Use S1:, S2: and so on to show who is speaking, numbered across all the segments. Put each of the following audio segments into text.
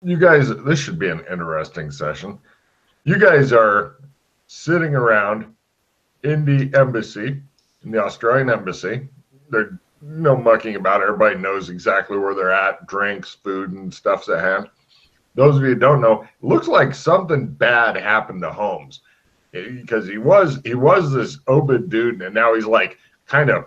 S1: you guys, this should be an interesting session. You guys are sitting around in the embassy, in the Australian embassy. There's no mucking about. Everybody knows exactly where they're at. Drinks, food, and stuff's at hand. Those of you who don't know, it looks like something bad happened to Holmes, because he was this Obed dude, and now he's like kind of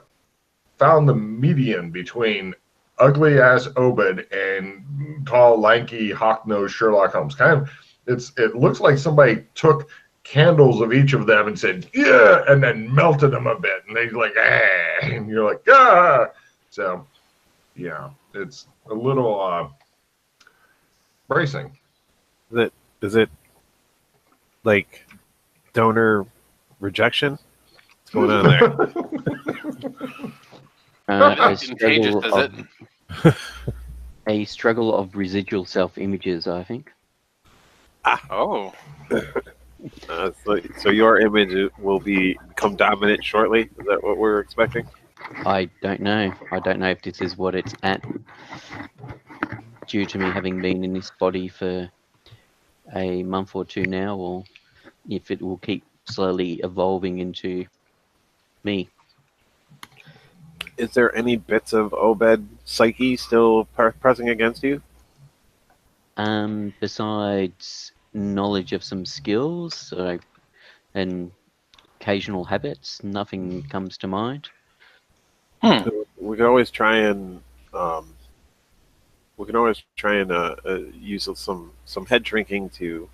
S1: found the median between ugly ass Obed and tall, lanky, hawk-nosed Sherlock Holmes. It looks like somebody took candles of each of them and said, yeah, and then melted them a bit. And he's like, ah, and you're like, ah. So, yeah, it's a little bracing.
S2: Is it like donor rejection? What's going on there?
S3: A struggle of residual self-images, I think.
S4: Oh.
S2: So your image will become dominant shortly? Is that what we're expecting?
S3: I don't know. I don't know if this is what it's at, due to me having been in this body for a month or two now, or if it will keep slowly evolving into me.
S2: Is there any bits of Obed psyche still pressing against you?
S3: Besides knowledge of some skills and occasional habits, nothing comes to mind.
S2: So we can always try and use some head shrinking to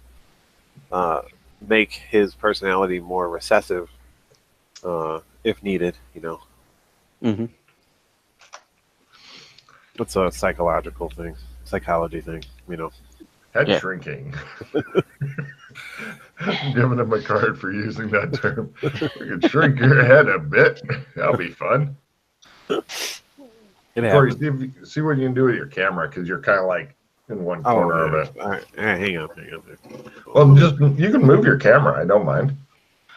S2: make his personality more recessive, if needed. You know.
S3: Mm-hmm.
S2: It's a psychology thing. You know.
S1: Head shrinking. I'm giving him a card for using that term. We can shrink your head a bit. That'll be fun. Corey, see what you can do with your camera, because you're kind of like in one corner of it.
S2: All right, hang on.
S1: Well, you can move your camera. I don't mind.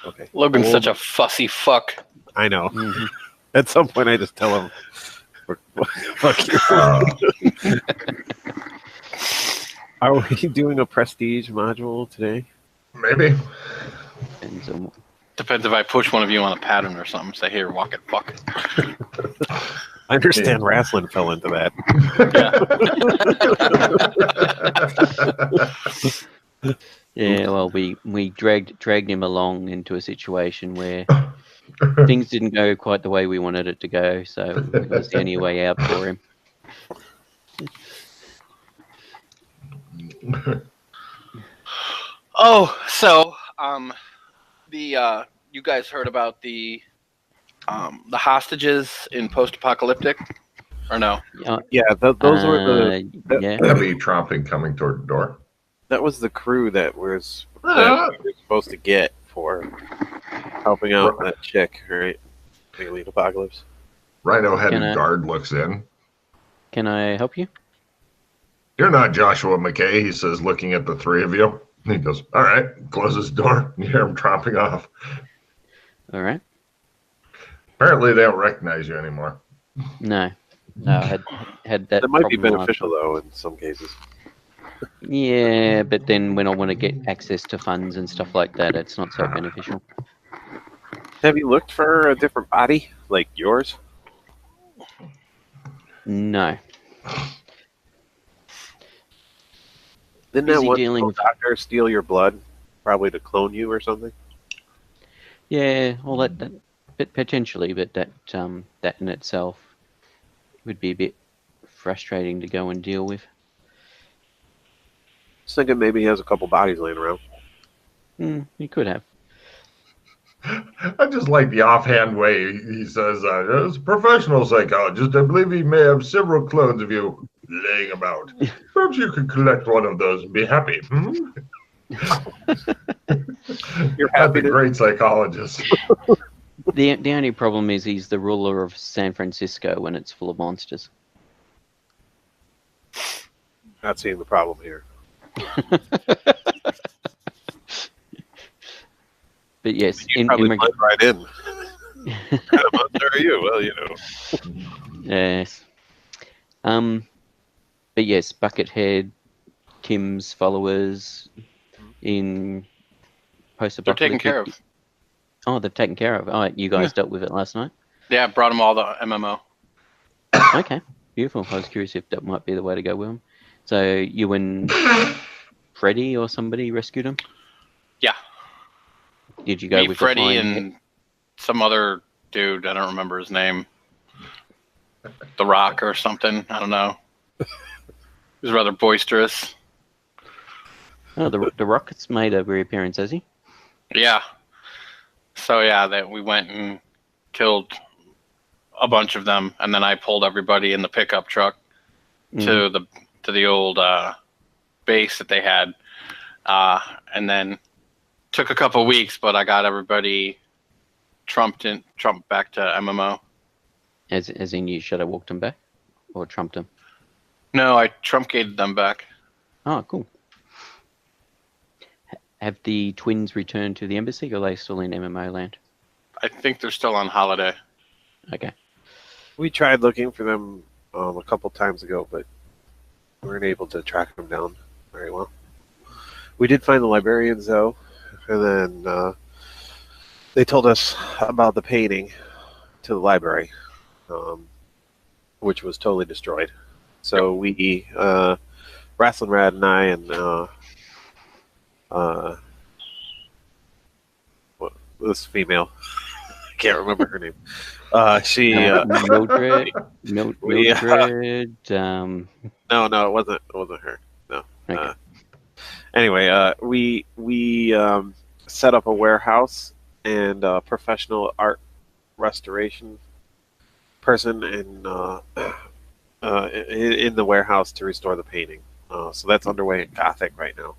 S2: Okay.
S4: Logan's such a fussy fuck.
S2: I know. Mm-hmm. At some point, I just tell him, "Fuck you." Are we doing a prestige module today?
S1: Maybe.
S4: Depends if I push one of you on a pattern or something. Say, here, walk it, fuck.
S2: I understand wrestling fell into that.
S3: Yeah, well, we dragged him along into a situation where things didn't go quite the way we wanted it to go, so it was the only way out for him.
S4: Oh, so you guys heard about the hostages in post-apocalyptic, or no?
S2: Yeah, those were the
S1: heavy tromping coming toward the door.
S2: That was the crew that we were supposed to get for helping out that chick, right? Alien Apocalypse.
S1: Rhino-headed guard looks in.
S3: Can I help you?
S1: You're not Joshua McKay, he says, looking at the three of you. He goes, all right, closes the door. You hear him tromping off.
S3: All right.
S1: Apparently they don't recognize you anymore.
S3: No, I had that.
S2: That might be beneficial, though, in some cases.
S3: Yeah, but then when I want to get access to funds and stuff like that, it's not so beneficial.
S2: Have you looked for a different body, like yours?
S3: No.
S2: Didn't that one doctor steal your blood, probably to clone you or something?
S3: Yeah, well, that potentially, but that in itself would be a bit frustrating to go and deal with.
S2: I was thinking maybe he has a couple bodies laying around.
S3: He could have.
S1: I just like the offhand way he says, as a professional psychologist, I believe he may have several clones of you laying about. Perhaps you could collect one of those and be happy. You're happy. A great psychologist.
S3: The only problem is he's the ruler of San Francisco when it's full of monsters.
S2: Not seeing the problem here.
S3: But yes,
S2: you probably blend right in. What kind of monster are you? Well, you know.
S3: Yes. But yes, Buckethead, Tim's followers in
S4: They're
S3: post-apocalyptic?
S4: taken care of.
S3: Oh, they're taken care of. Oh, you guys dealt with it last night?
S4: Yeah, I brought them all the MMO.
S3: Okay, beautiful. I was curious if that might be the way to go with them. So you and Freddie or somebody rescued him?
S4: Yeah.
S3: Did you go
S4: Me,
S3: with
S4: Freddie,
S3: the flying
S4: and some other dude. I don't remember his name. The Rock or something. I don't know. He was rather boisterous.
S3: Oh, the Rocket's made a reappearance, has he?
S4: Yeah. So yeah, that we went and killed a bunch of them, and then I pulled everybody in the pickup truck to the old base that they had, and then took a couple weeks, but I got everybody trumped back to MMO.
S3: As in you shadow walked him back? Or trumped him?
S4: No, I trump-gated them back.
S3: Oh, cool. Have the twins returned to the embassy, or are they still in MMO land?
S4: I think they're still on holiday.
S3: Okay.
S2: We tried looking for them a couple times ago, but we weren't able to track them down very well. We did find the librarians, though, and then they told us about the painting to the library, which was totally destroyed. So we, Wrestling Rad and I and this female, I can't remember her name. She
S3: Mildred.
S2: We,
S3: Mildred.
S2: no, it wasn't her. No.
S3: Okay.
S2: Anyway, we set up a warehouse and a professional art restoration person in the warehouse to restore the painting. So that's underway in Gothic right now.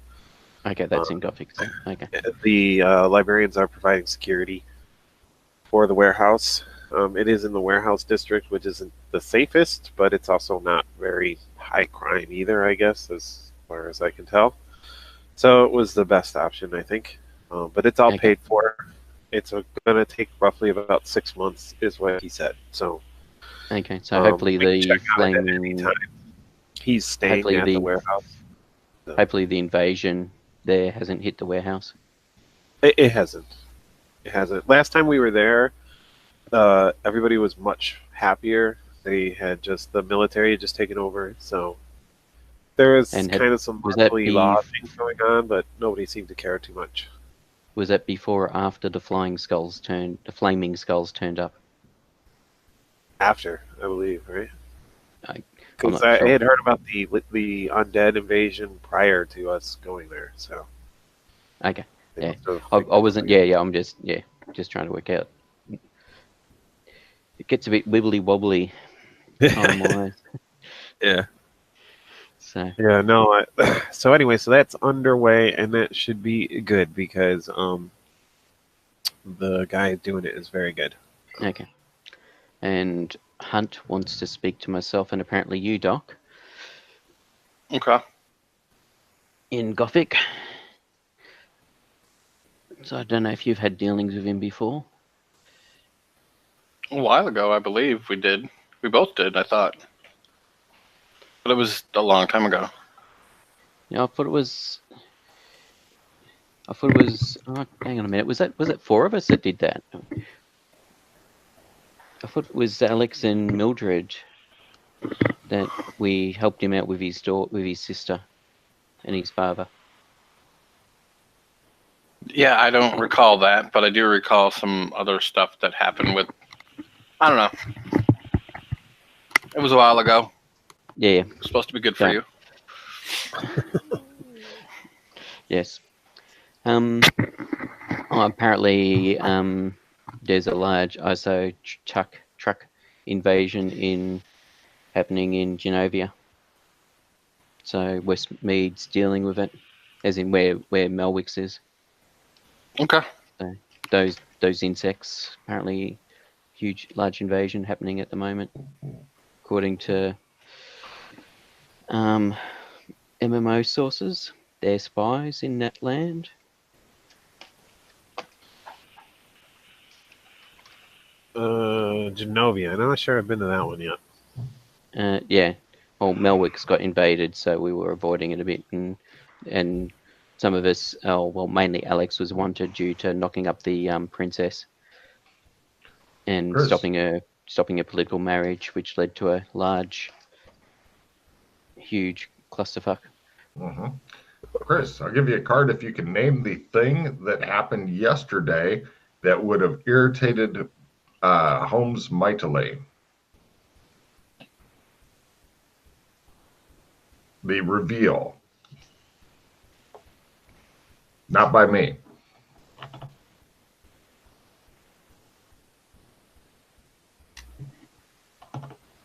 S3: Okay, that's in Gothic. So. Okay.
S2: The librarians are providing security for the warehouse. It is in the warehouse district, which isn't the safest, but it's also not very high crime either, I guess, as far as I can tell. So it was the best option, I think. But it's all paid for. It's going to take roughly about 6 months, is what he said. So
S3: okay, so hopefully the flaming.
S2: He's staying at the warehouse. So.
S3: Hopefully the invasion there hasn't hit the warehouse.
S2: It hasn't. It hasn't. Last time we were there, everybody was much happier. They had just the military had just taken over, so there was kind of some monthly law things going on, but nobody seemed to care too much.
S3: Was that before or after the flaming skulls turned up?
S2: After, I believe, right? Because
S3: I
S2: had heard about the undead invasion prior to us going there, so.
S3: Okay. Yeah. I wasn't. Yeah. I'm just trying to work out. It gets a bit wibbly wobbly time-wise.
S2: Yeah.
S3: So.
S2: Yeah. No. So anyway, so that's underway, and that should be good because the guy doing it is very good.
S3: Okay. And Hunt wants to speak to myself and apparently you, Doc.
S4: Okay.
S3: In Gothic. So I don't know if you've had dealings with him before.
S4: A while ago, I believe we did. We both did, I thought. But it was a long time ago.
S3: Yeah, I thought it was. Oh, hang on a minute. Was it 4 of us that did that? I thought it was Alex and Mildred that we helped him out with his sister and his father.
S4: Yeah, I don't recall that, but I do recall some other stuff that happened with. I don't know. It was a while ago.
S3: Yeah.
S4: It was supposed to be good for you.
S3: Yes. Apparently, there's a large ISO truck invasion happening in Genovia. So Westmead's dealing with it, as in where Melwicks is.
S4: Okay.
S3: So those insects, apparently large invasion happening at the moment, according to MMO sources. They're spies in that land.
S2: Genovia. I'm not sure I've been to that one yet.
S3: Yeah. well, Melwick's got invaded, so we were avoiding it a bit, and some of us, well, mainly Alex was wanted due to knocking up the princess and
S1: Chris.
S3: stopping a political marriage, which led to a huge clusterfuck.
S1: Mm-hmm. Chris, I'll give you a card if you can name the thing that happened yesterday that would have irritated Holmes mightily. The reveal. Not by me.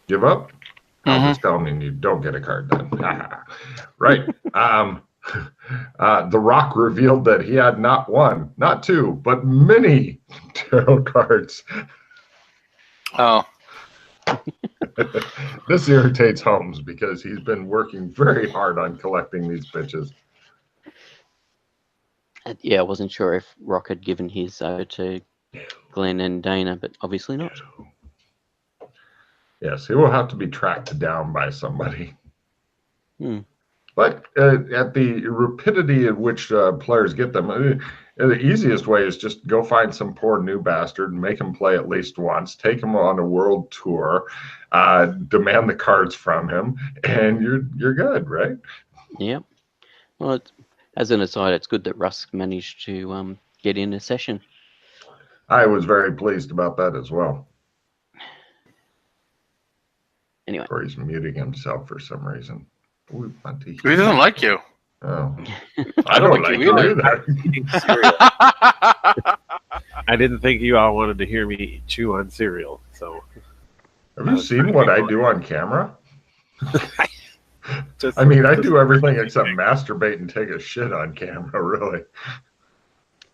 S1: Give up? I'm just telling you, don't get a card then. Right. The Rock revealed that he had not one, not two, but many tarot cards.
S4: Oh.
S1: This irritates Holmes because he's been working very hard on collecting these bitches.
S3: Yeah, I wasn't sure if Rock had given his to Glenn and Dana, but obviously not.
S1: Yes, he will have to be tracked down by somebody. But at the rapidity at which players get them, the easiest way is just go find some poor new bastard and make him play at least once, take him on a world tour, demand the cards from him, and you're good, right?
S3: Yeah. Well, as an aside, it's good that Russ managed to get in a session.
S1: I was very pleased about that as well.
S3: Anyway.
S1: Or he's muting himself for some reason.
S4: He doesn't like you.
S1: Oh.
S4: I don't like you either.
S2: I didn't think you all wanted to hear me chew on cereal. So,
S1: have you seen what I do on camera? I mean, I do everything except masturbate and take a shit on camera, really.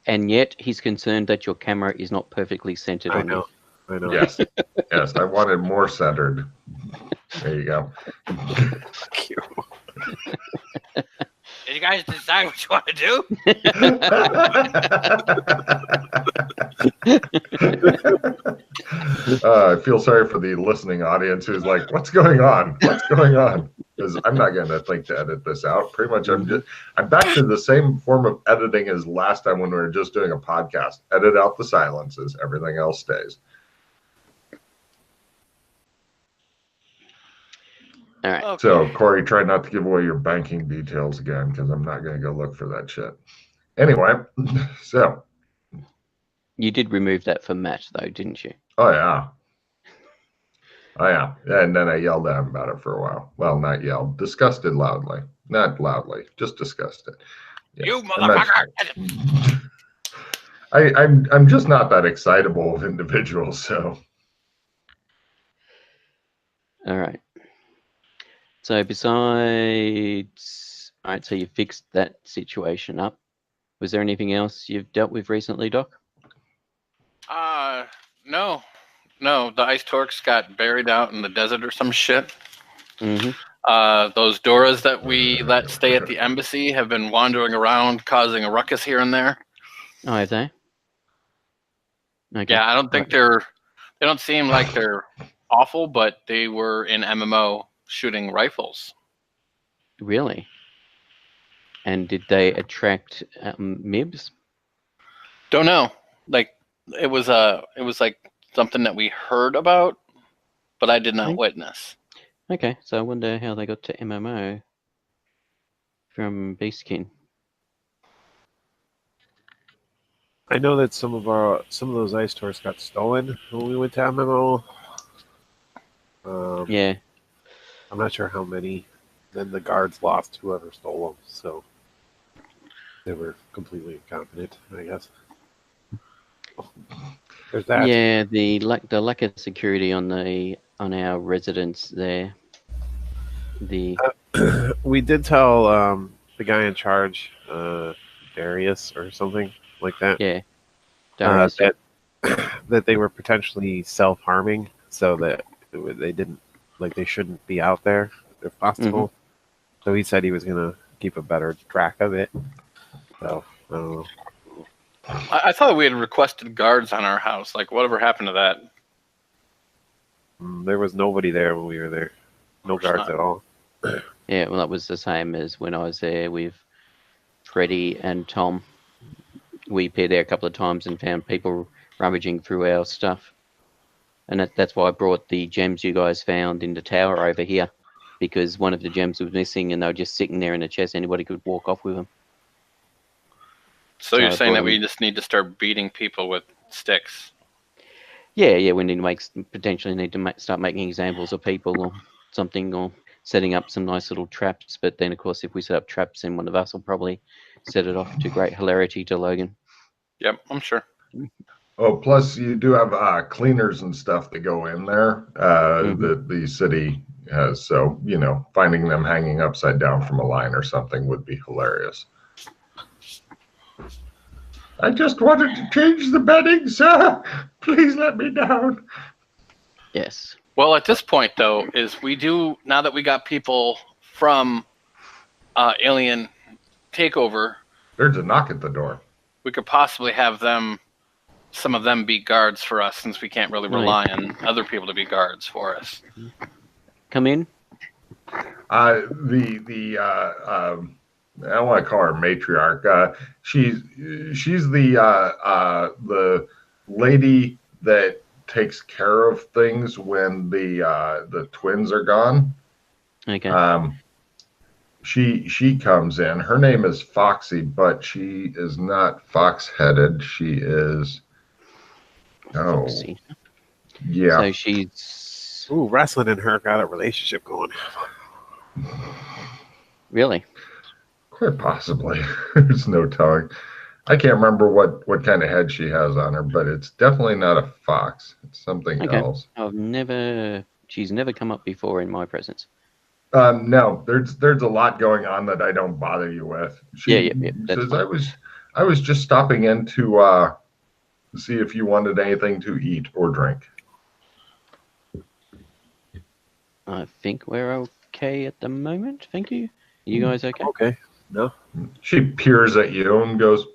S3: And yet, he's concerned that your camera is not perfectly centered on you.
S2: I know.
S1: Yes, yes, I wanted more centered. There you go.
S2: Thank you.
S4: Did you guys decide what you want to
S1: do? I feel sorry for the listening audience who's like, "What's going on? What's going on?" Because I'm not going to think to edit this out. Pretty much, I'm back to the same form of editing as last time when we were just doing a podcast. Edit out the silences. Everything else stays.
S3: All right.
S4: Okay.
S1: So, Corey, try not to give away your banking details again, because I'm not going to go look for that shit. Anyway, so.
S3: You did remove that for Matt, though, didn't you?
S1: Oh, yeah. Oh, yeah. And then I yelled at him about it for a while. Well, not yelled. Disgusted loudly. Not loudly. Just disgusted. Yes.
S4: You motherfucker!
S1: I'm just not that excitable of individuals, so.
S3: All right. So besides, all right, so you fixed that situation up. Was there anything else you've dealt with recently, Doc?
S4: No. The ice torques got buried out in the desert or some shit.
S3: Mm-hmm.
S4: Those Doras that we let stay at the embassy have been wandering around, causing a ruckus here and there.
S3: Oh, have they? Okay.
S4: Yeah, I don't think they don't seem like they're awful, but they were in MMO shooting rifles.
S3: Really? And did they attract MIBs?
S4: Don't know. Like it was like something that we heard about, but I did not witness.
S3: Okay, so I wonder how they got to MMO from Beastkin.
S2: I know that some of those ice tours got stolen when we went to MMO.
S3: Yeah.
S2: I'm not sure how many. Then the guards lost whoever stole them, so they were completely incompetent, I guess. There's that.
S3: Yeah, the lack of security on our residents there.
S2: We did tell the guy in charge, Darius or something like that.
S3: Yeah. Darius,
S2: that they were potentially self-harming, so that they didn't, like, they shouldn't be out there if possible. Mm-hmm. So he said he was gonna keep a better track of it. So I don't know.
S4: I thought we had requested guards on our house. Like, whatever happened to that?
S2: There was nobody there when we were there. No guards at all.
S3: Yeah, well, that was the same as when I was there with Freddie and Tom. We appeared there a couple of times and found people rummaging through our stuff. And that's why I brought the gems you guys found in the tower over here, because one of the gems was missing and they were just sitting there in the chest. Anybody could walk off with them.
S4: So
S3: So
S4: you're
S3: I
S4: saying
S3: brought
S4: that we
S3: them.
S4: just need to start beating people with sticks?
S3: Yeah, we need to potentially need to start making examples of people or something, or setting up some nice little traps. But then, of course, if we set up traps, then one of us will probably set it off to great hilarity to Logan.
S4: Yep, I'm sure.
S1: Oh, plus you do have cleaners and stuff that go in there that the city has. So, finding them hanging upside down from a line or something would be hilarious. I just wanted to change the bedding, sir. Please let me down.
S3: Yes.
S4: Well, at this point, though, now that we got people from Alien Takeover,
S1: There's a knock at the door.
S4: we could possibly have some of them be guards for us, since we can't really rely on other people to be guards for us.
S3: Come in.
S1: I want to call her matriarch. She's the lady that takes care of things when the twins are gone.
S3: Okay.
S1: She comes in. Her name is Foxy, but she is not fox-headed. She is
S3: Foxy.
S1: Yeah.
S3: So she's
S2: wrestling and her got a relationship going.
S3: Really?
S1: Quite possibly. There's no telling. I can't remember what kind of head she has on her, but it's definitely not a fox. It's something else.
S3: She's never come up before in my presence.
S1: No, there's a lot going on that I don't bother you with. She says, fine. I was just stopping in to see if you wanted anything to eat or drink.
S3: I think we're okay at the moment. Thank you. You guys okay?
S2: Okay. No.
S1: She peers at you and goes,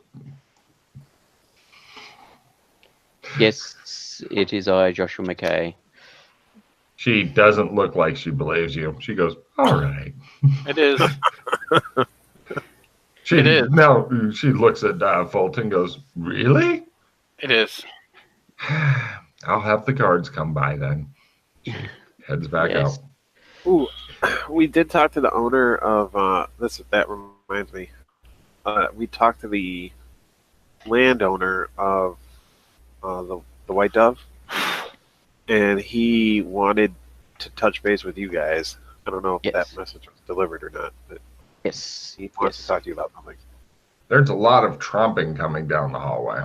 S3: Yes, it is I, Joshua McKay.
S1: She doesn't look like she believes you. She goes, all right.
S4: It is.
S1: It is. Now she looks at Fulton and goes, really?
S4: It is.
S1: I'll have the guards come by then. She heads back out.
S2: Ooh, we did talk to the owner of this. That reminds me. We talked to the landowner of the White Dove, and he wanted to touch base with you guys. I don't know if that message was delivered or not, but he wants to talk to you about something.
S1: There's a lot of tromping coming down the hallway.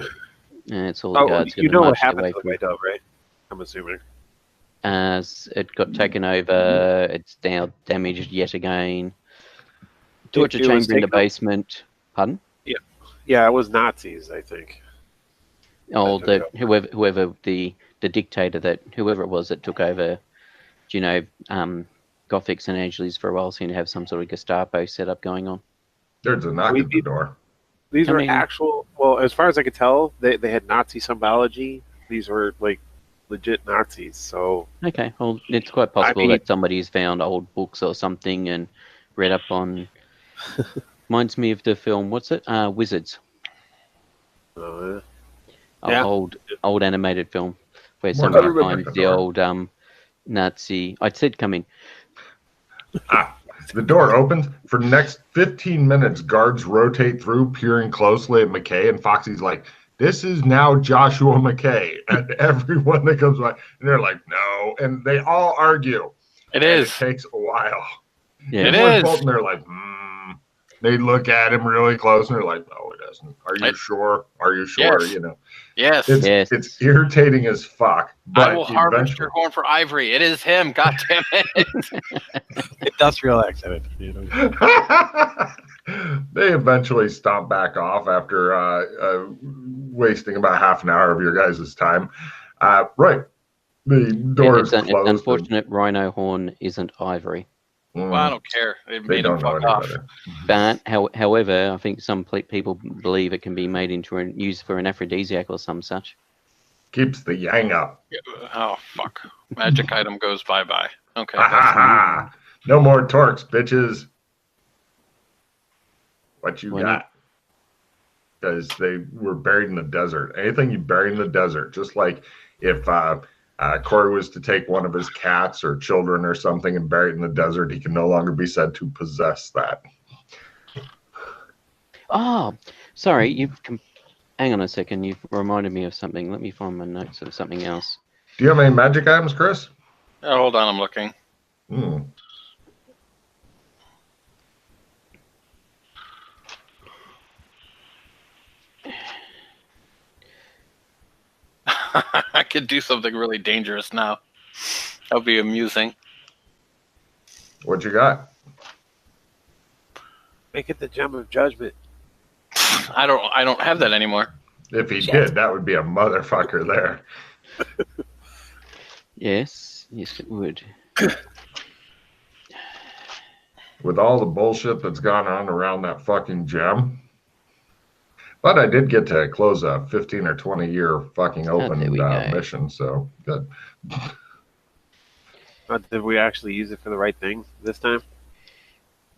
S3: And it's all the guards.
S2: You know what happened to the White Dove, right? I'm assuming.
S3: As it got taken over, it's now damaged yet again. Torture chamber in the basement. Pardon?
S2: Yeah, it was Nazis, I think.
S3: Oh, whoever the dictator whoever it was that took over, Gothics and Angeles for a while seemed to have some sort of Gestapo setup going on.
S1: There's a knock at the door.
S2: These were actual. Well, as far as I could tell, they had Nazi symbology. These were like legit Nazis. So
S3: okay, well, it's quite possible that somebody's found old books or something and read up on. Reminds me of the film. What's it? Wizards. Old animated film where somebody finds the old Nazi. I said, come in.
S1: The door opens. For the next 15 minutes, guards rotate through, peering closely at McKay, and Foxy's like, this is now Joshua McKay. And everyone that comes by, and they're like, no. And they all argue.
S4: It is.
S1: It takes a while.
S4: Yeah. It is.
S1: Bolton, they're like, They look at him really close, and they're like, no, it isn't. Are you sure? Are you sure?
S4: Yes.
S1: Yes. It's irritating as fuck. But
S4: I will harvest your horn for ivory. It is him. God damn it.
S2: Industrial accident.
S1: They eventually stomp back off after wasting about half an hour of your guys' time. Right. The door is closed.
S3: It's unfortunate Rhino horn isn't ivory.
S4: Well, I don't care. They don't fuck off.
S3: But however, I think some people believe it can be made into and used for an aphrodisiac or some such.
S1: Keeps the yang up.
S4: Oh fuck! Magic item goes bye. Okay.
S1: No more torques, bitches. What you
S3: Why
S1: got?
S3: not?
S1: Because they were buried in the desert. Anything you bury in the desert, just like if Corey was to take one of his cats or children or something and bury it in the desert, he can no longer be said to possess that.
S3: Oh, sorry. Hang on a second. You've reminded me of something. Let me find my notes of something else.
S1: Do you have any magic items, Chris?
S4: Oh, hold on, I'm looking. I could do something really dangerous now. That would be amusing.
S1: What you got?
S2: Make it the gem of judgment.
S4: I don't have that anymore.
S1: If he did, that would be a motherfucker there.
S3: Yes, it would.
S1: With all the bullshit that's gone on around that fucking gem. But I did get to close a 15 or 20 year fucking open mission, so good.
S2: Did we actually use it for the right thing this time?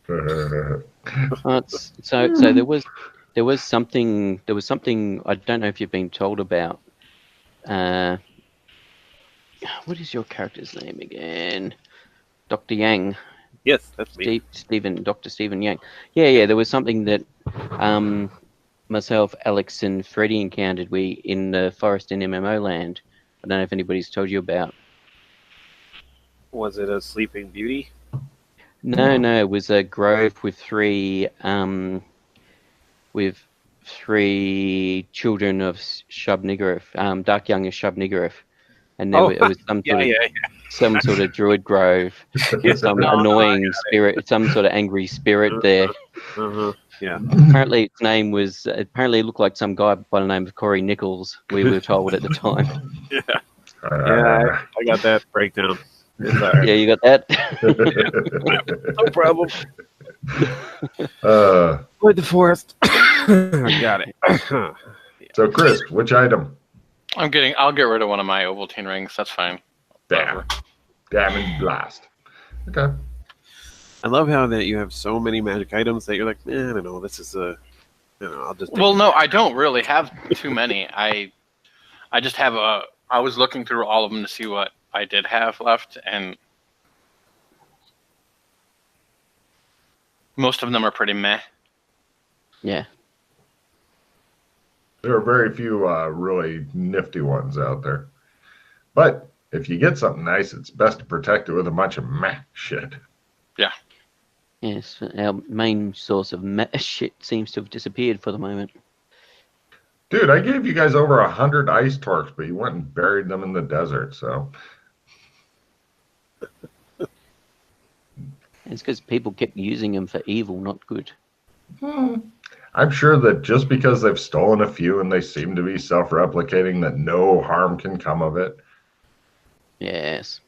S3: So there was something I don't know if you've been told about. What is your character's name again? Dr. Yang.
S2: Yes, that's me.
S3: Dr. Stephen Yang. Yeah. There was something that myself, Alex, and Freddie encountered in the forest in MMO land. I don't know if anybody's told you about.
S2: Was it a sleeping beauty?
S3: No, it was a grove with three children of Shub-Niggurath, Dark Young of Shub-Niggurath. And it was some sort of druid grove with some annoying spirit, some sort of angry spirit there.
S2: Yeah.
S3: Apparently it looked like some guy by the name of Corey Nichols, we were told at the time.
S2: I got that breakdown. Right.
S3: Yeah, you got that?
S2: No problem. Avoid the forest. I got it.
S1: So, Chris, which item?
S4: I'll get rid of one of my Ovaltine rings. That's fine.
S1: Damn. Damage blast. Okay.
S2: I love how that you have so many magic items that you're like, I don't know, this is I'll just.
S4: Well, no, I don't really have too many. I just have I was looking through all of them to see what I did have left, and most of them are pretty meh.
S3: Yeah.
S1: There are very few really nifty ones out there. But if you get something nice, it's best to protect it with a bunch of meh shit.
S4: Yeah.
S3: Yes, our main source of meh shit seems to have disappeared for the moment.
S1: Dude, I gave you guys over 100 ice torques, but you went and buried them in the desert, so...
S3: It's because people kept using them for evil, not good.
S1: I'm sure that just because they've stolen a few and they seem to be self-replicating, that no harm can come of it.
S3: Yes.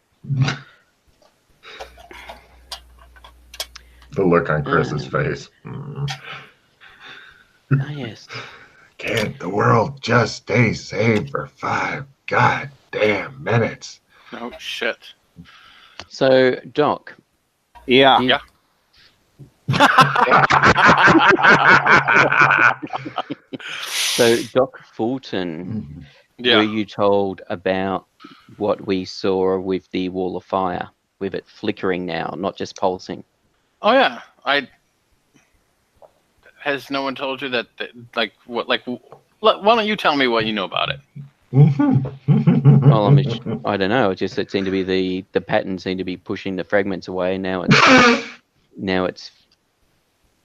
S1: The look on Chris's face.
S3: Oh, yes.
S1: Can't the world just stay safe for 5 goddamn minutes?
S4: Oh, shit.
S3: So, Doc.
S2: Yeah.
S3: So, Doc Fulton, were you told about what we saw with the wall of fire, with it flickering now, not just pulsing?
S4: Oh yeah, Has no one told you that? Why don't you tell me what you know about it?
S3: Well, I don't know. It seemed to be the pattern seemed to be pushing the fragments away. Now it's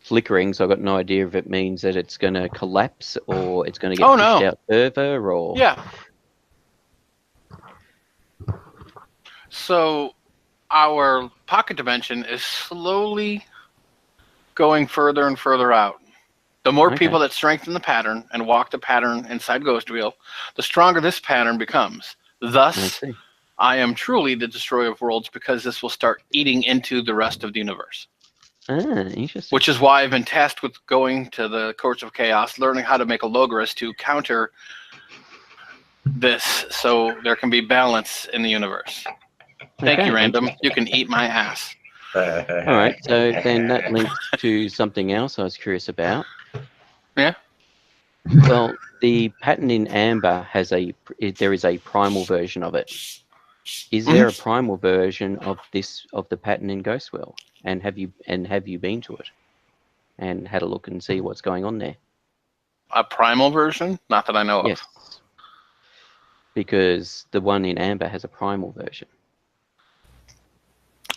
S3: flickering. So I've got no idea if it means that it's going to collapse or it's going to get pushed out further. Or
S4: yeah. So our pocket dimension is slowly going further and further out. The more people that strengthen the pattern and walk the pattern inside Ghost Wheel, the stronger this pattern becomes. Thus, I am truly the destroyer of worlds, because this will start eating into the rest of the universe.
S3: Interesting.
S4: Which is why I've been tasked with going to the courts of chaos, learning how to make a Logos to counter this, so there can be balance in the universe. Thank you, Random. You can eat my ass.
S3: All right, so then that links to something else I was curious about.
S4: Yeah.
S3: Well, the pattern in Amber there is a primal version of it. Is there a primal version of the pattern in Ghostwell? And have you been to it and had a look and see what's going on there?
S4: A primal version? Not that I know
S3: Yes,
S4: of.
S3: because the one in Amber has a primal version.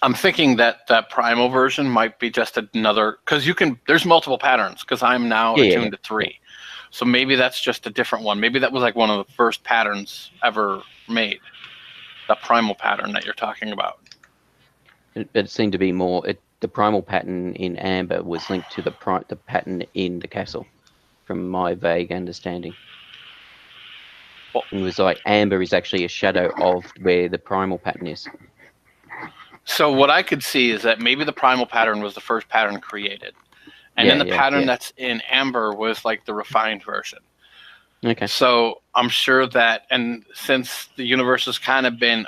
S4: I'm thinking that that primal version might be just another, because there's multiple patterns, because I'm now attuned to 3. So maybe that's just a different one. Maybe that was like one of the first patterns ever made. The primal pattern that you're talking about.
S3: It seemed to be more. The primal pattern in Amber was linked to the pattern in the castle, from my vague understanding.
S4: Well,
S3: it was like Amber is actually a shadow of where the primal pattern is.
S4: So what I could see is that maybe the primal pattern was the first pattern created. And then the pattern that's in Amber was like the refined version.
S3: Okay.
S4: So I'm sure that, and since the universe has kind of been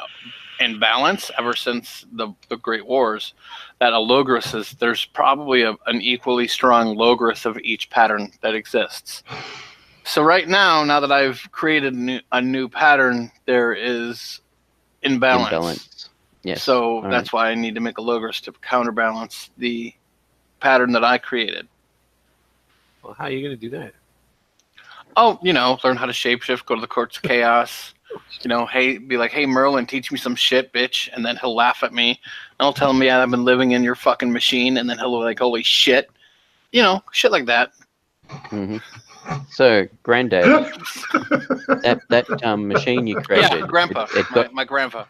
S4: in balance ever since the Great Wars, that a Logos there's probably an equally strong Logos of each pattern that exists. So right now that I've created a new pattern, there is imbalance.
S3: Yes.
S4: So that's why I need to make a Logos to counterbalance the pattern that I created.
S2: Well, how are you going to do that?
S4: Oh, learn how to shapeshift, go to the courts of chaos. Be like, hey, Merlin, teach me some shit, bitch. And then he'll laugh at me. And I'll tell him, yeah, I've been living in your fucking machine. And then he'll be like, holy shit. Shit like that.
S3: Mm-hmm. So, Granddad, that machine you created.
S4: Yeah, Grandpa. My grandpa,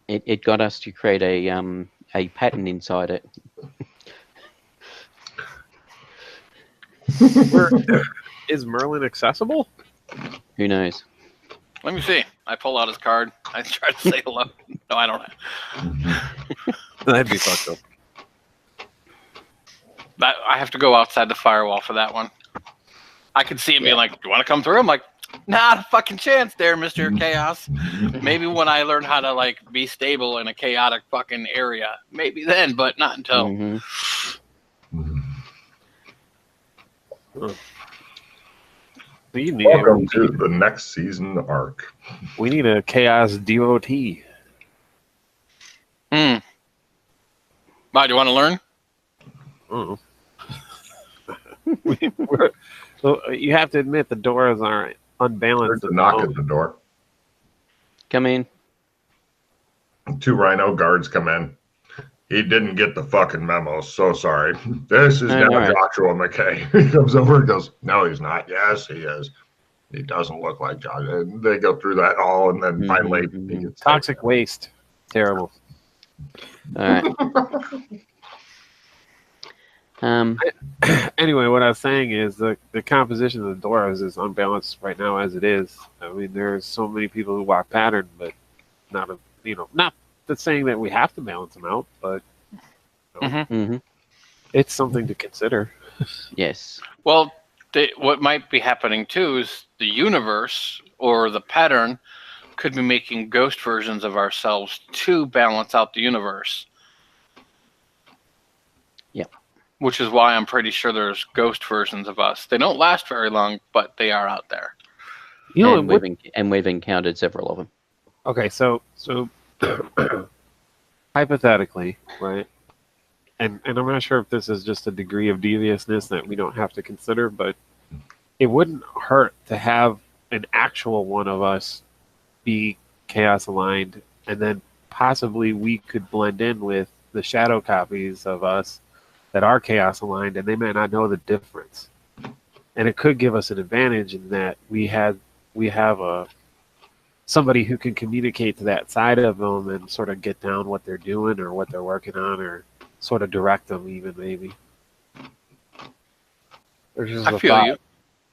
S3: It got us to create a pattern inside it.
S2: Is Merlin accessible?
S3: Who knows?
S4: Let me see. I pull out his card. I try to say hello. No, I don't have.
S2: That'd be fucked up.
S4: I have to go outside the firewall for that one. I could see him being like, do you want to come through? I'm like, not a fucking chance there, Mr. Chaos. Maybe when I learn how to be stable in a chaotic fucking area. Maybe then, but not until.
S3: Mm-hmm.
S1: Welcome to the next season arc.
S2: We need a chaos devotee.
S4: Why, do you want to learn?
S2: So you have to admit the doors aren't unbalanced.
S1: There's a knock at the door.
S3: Come in.
S1: 2 Rhino guards come in. He didn't get the fucking memo. So sorry. This is now Joshua McKay. He comes over and goes, no, he's not. Yes, he is. He doesn't look like Joshua. And they go through that all, and then finally he gets
S2: toxic waste. Terrible.
S3: All right.
S2: Anyway, what I was saying is the composition of the doors is unbalanced right now as it is. I mean, there's so many people who walk pattern, but not that's saying that we have to balance them out, but it's something to consider.
S3: Yes.
S4: Well, what might be happening too is the universe or the pattern could be making ghost versions of ourselves to balance out the universe.
S3: Yeah.
S4: Which is why I'm pretty sure there's ghost versions of us. They don't last very long, but they are out there.
S3: We've encountered several of them.
S2: Okay, so hypothetically, right? And I'm not sure if this is just a degree of deviousness that we don't have to consider, but it wouldn't hurt to have an actual one of us be chaos aligned, and then possibly we could blend in with the shadow copies of us that are chaos aligned, and they may not know the difference. And it could give us an advantage in that we have somebody who can communicate to that side of them and sort of get down what they're doing or what they're working on, or sort of direct them even maybe.
S4: I feel you.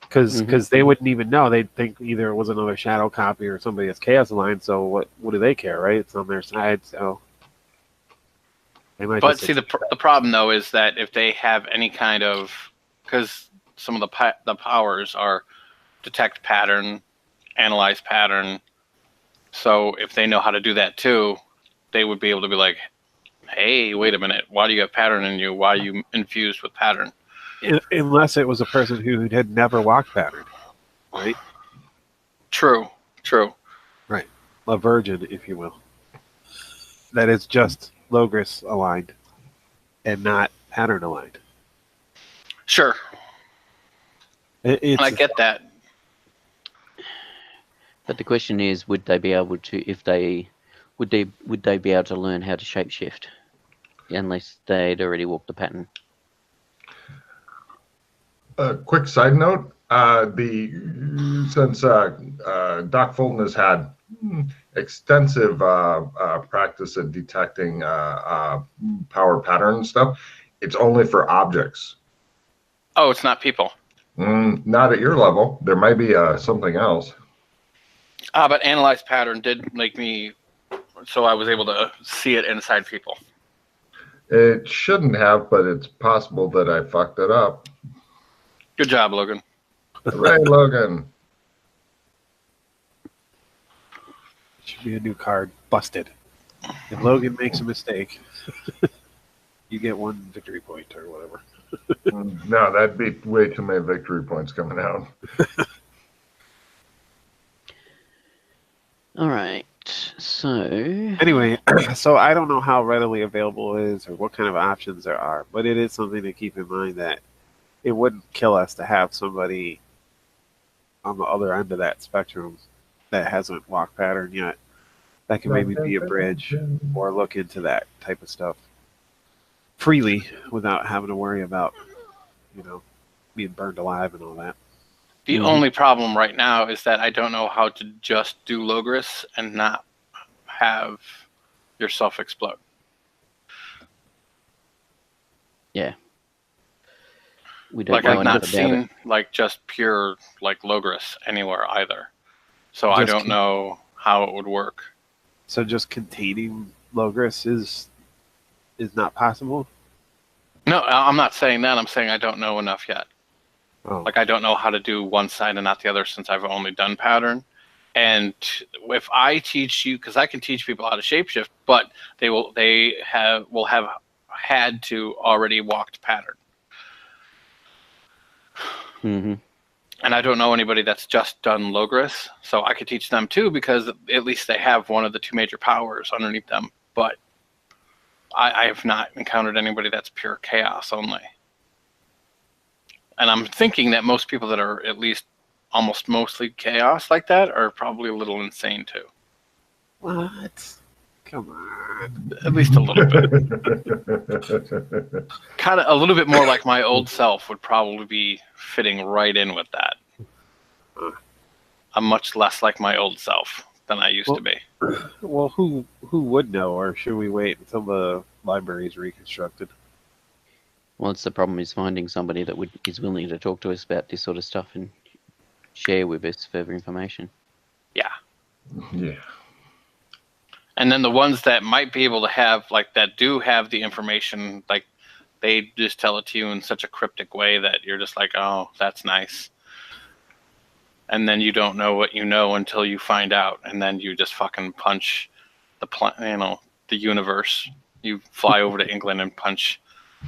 S2: Because they wouldn't even know. They'd think either it was another shadow copy or somebody that's chaos aligned, so what do they care, right? It's on their side, so...
S4: But see, the problem, though, is that if they have any kind of... Because some of the powers are detect pattern, analyze pattern. So if they know how to do that, too, they would be able to be like, hey, wait a minute, why do you have pattern in you? Why are you infused with pattern?
S2: Unless it was a person who had never walked pattern, right?
S4: True.
S2: Right. A virgin, if you will. That is just Logris aligned and not pattern aligned.
S4: Sure. I get that.
S3: But the question is, would they be able to, would they be able to learn how to shapeshift unless they'd already walked the pattern?
S1: A quick side note: since Doc Fulton has had extensive practice at detecting power pattern and stuff, it's only for objects.
S4: Oh, it's not people.
S1: Not at your level. There might be something else.
S4: But analyze pattern did make me so I was able to see it inside people.
S1: It shouldn't have, but it's possible that I fucked it up.
S4: Good job, Logan.
S1: Hooray, Logan.
S2: Should be a new card. Busted. If Logan makes a mistake, you get 1 victory point or whatever.
S1: No, that'd be way too many victory points coming out.
S3: All right. So
S2: Anyway, so I don't know how readily available it is or what kind of options there are, but it is something to keep in mind that it wouldn't kill us to have somebody on the other end of that spectrum that hasn't walked pattern yet. That can maybe be a bridge or look into that type of stuff freely without having to worry about, being burned alive and all that.
S4: The only problem right now is that I don't know how to just do Logris and not have yourself explode.
S3: yeah, we don't
S4: Like
S3: know
S4: I've
S3: enough
S4: not
S3: about
S4: seen
S3: it.
S4: just pure Logris anywhere either. So I don't know how it would work.
S2: So just containing Logris is not possible?
S4: No, I'm not saying that. I'm saying I don't know enough yet.
S2: Oh.
S4: Like I don't know how to do one side and not the other since I've only done pattern. And if I teach you, because I can teach people how to shapeshift, but they will have had to already walked pattern.
S3: Mm-hmm.
S4: And I don't know anybody that's just done Logris, so I could teach them too because at least they have one of the 2 major powers underneath them. But I have not encountered anybody that's pure chaos only. And I'm thinking that most people that are at least almost mostly chaos like that are probably a little insane too.
S2: What? Come on.
S4: At least a little bit. Kind of a little bit more like my old self would probably be fitting right in with that. I'm much less like my old self than I used to be.
S2: Well, who would know, or should we wait until the library is reconstructed?
S3: Well, it's the problem is finding somebody that is willing to talk to us about this sort of stuff and share with us further information.
S4: Yeah.
S1: Yeah.
S4: And then the ones that might be able to have, that do have the information, they just tell it to you in such a cryptic way that you're just like, oh, that's nice. And then you don't know what you know until you find out, and then you just fucking punch the universe. You fly over to England and punch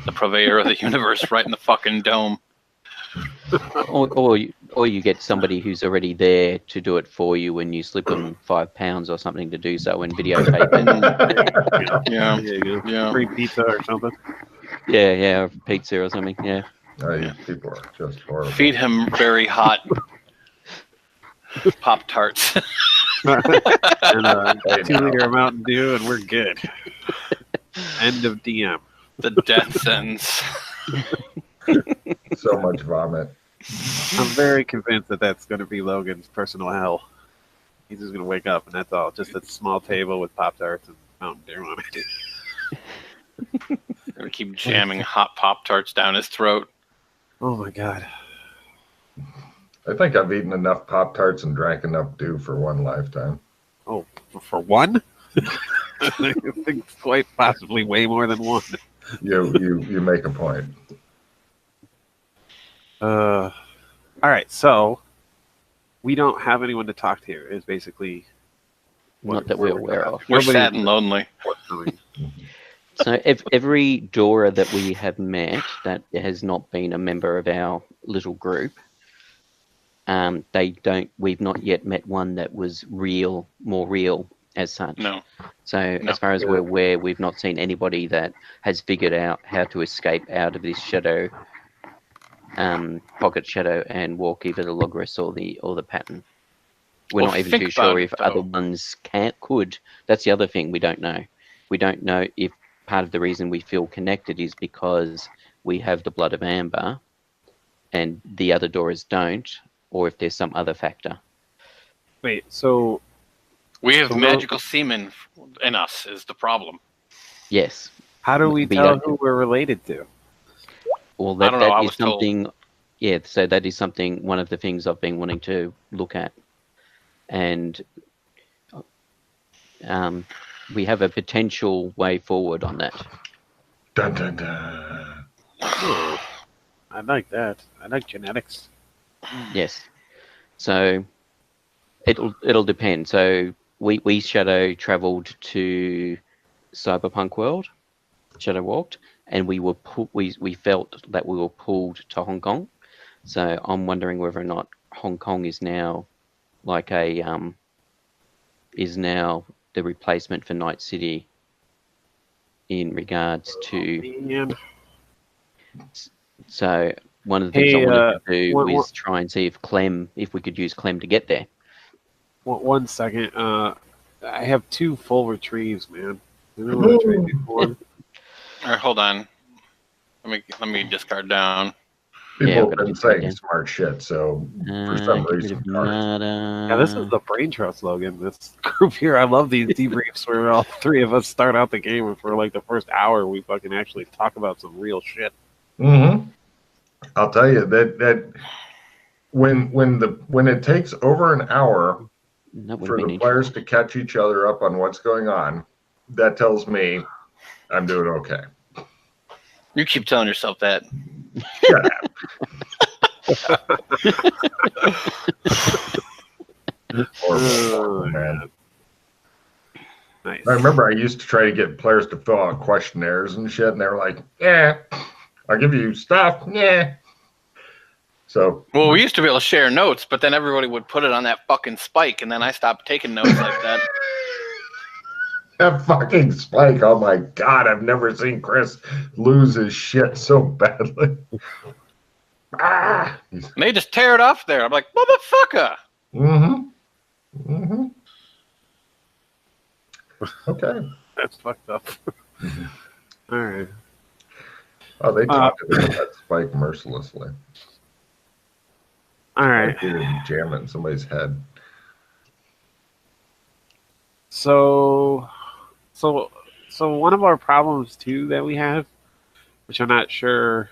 S4: the purveyor of the universe right in the fucking dome.
S3: Or you get somebody who's already there to do it for you when you slip them £5 or something to do so and videotape it.
S4: Yeah.
S2: Free pizza or something.
S3: Yeah, pizza or something. Yeah.
S1: People are just horrible.
S4: Feed him very hot Pop-Tarts.
S2: And 2-liter Mountain Dew, and we're good. End of DM.
S4: The death sentence.
S1: So much vomit.
S2: I'm very convinced that that's going to be Logan's personal hell. He's just going to wake up, and that's all. Just a small table with Pop-Tarts and Mountain Dew on it.
S4: Gonna keep jamming hot Pop-Tarts down his throat.
S2: Oh my god.
S1: I think I've eaten enough Pop-Tarts and drank enough Dew for one lifetime.
S2: Oh, for one? I think quite possibly way more than one.
S1: You make a point.
S2: All right, so we don't have anyone to talk to here. Is basically
S3: Not that we're aware of.
S4: We're sad and lonely.
S3: So every Dora that we have met that has not been a member of our little group, we've not yet met one that was more real as such.
S4: No.
S3: So
S4: No.
S3: as far as we're aware, we've not seen anybody that has figured out how to escape out of this shadow, pocket shadow, and walk either the Logris or the pattern. We're
S4: Well,
S3: not even
S4: think
S3: too sure
S4: about
S3: if
S4: it,
S3: other
S4: though.
S3: ones could. That's the other thing we don't know. We don't know if part of the reason we feel connected is because we have the blood of Amber and the other Doras don't, or if there's some other factor.
S2: Wait, so
S4: We have
S2: So-
S4: magical semen in us is the problem.
S3: Yes.
S2: how do we
S3: We
S2: tell
S3: don't-
S2: who we're related to?
S3: Well,
S4: I don't know, I
S3: is
S4: was told.
S3: something. Yeah, so that is one of the things I've been wanting to look at, and we have a potential way forward on that.
S1: Dun, dun, dun.
S2: I like that. I like genetics.
S3: Yes. So it'll depend. So we shadow traveled to Cyberpunk World, shadow walked, and we felt that we were pulled to Hong Kong. So I'm wondering whether or not Hong Kong is now like is now the replacement for Night City in regards to.
S2: Man.
S3: So one of the things I
S2: Hey,
S3: wanted to do
S2: what-
S3: was try and see if we could use Clem to get there.
S2: One second. I have 2 full retrieves, man. You know what trade me for one?
S4: All right, hold on. Let me discard down.
S3: Yeah,
S1: People
S3: I've
S1: have
S3: got
S1: been
S3: to get
S1: saying
S3: that.
S1: smart shit, so for some
S3: Get rid
S1: reason,
S3: of
S1: cards.
S3: nada.
S2: Yeah, this is the brain trust slogan. This group here, I love these debriefs where all 3 of us start out the game, and for like the first hour, we fucking actually talk about some real shit.
S1: Mm-hmm. I'll tell you that when it takes over an hour
S3: That would
S1: for
S3: have
S1: the
S3: been
S1: players
S3: interesting.
S1: to catch each other up on what's going on, that tells me I'm doing okay.
S4: You keep telling yourself that.
S1: Shut up. Horrible, man.
S2: Nice.
S1: I remember I used to try to get players to fill out questionnaires and shit, and they were like, "Yeah, I'll give you stuff." Yeah. So
S4: Well, we used to be able to share notes, but then everybody would put it on that fucking spike, and then I stopped taking notes like that.
S1: that fucking spike! Oh my god, I've never seen Chris lose his shit so badly. Ah.
S4: And they just tear it off there. I'm like, motherfucker.
S1: Mm-hmm. Mm-hmm. Okay.
S2: That's fucked up. All right.
S1: Oh, they talked about that spike mercilessly.
S2: All right.
S1: Like you jam it in somebody's head.
S2: So one of our problems too that we have, which I'm not sure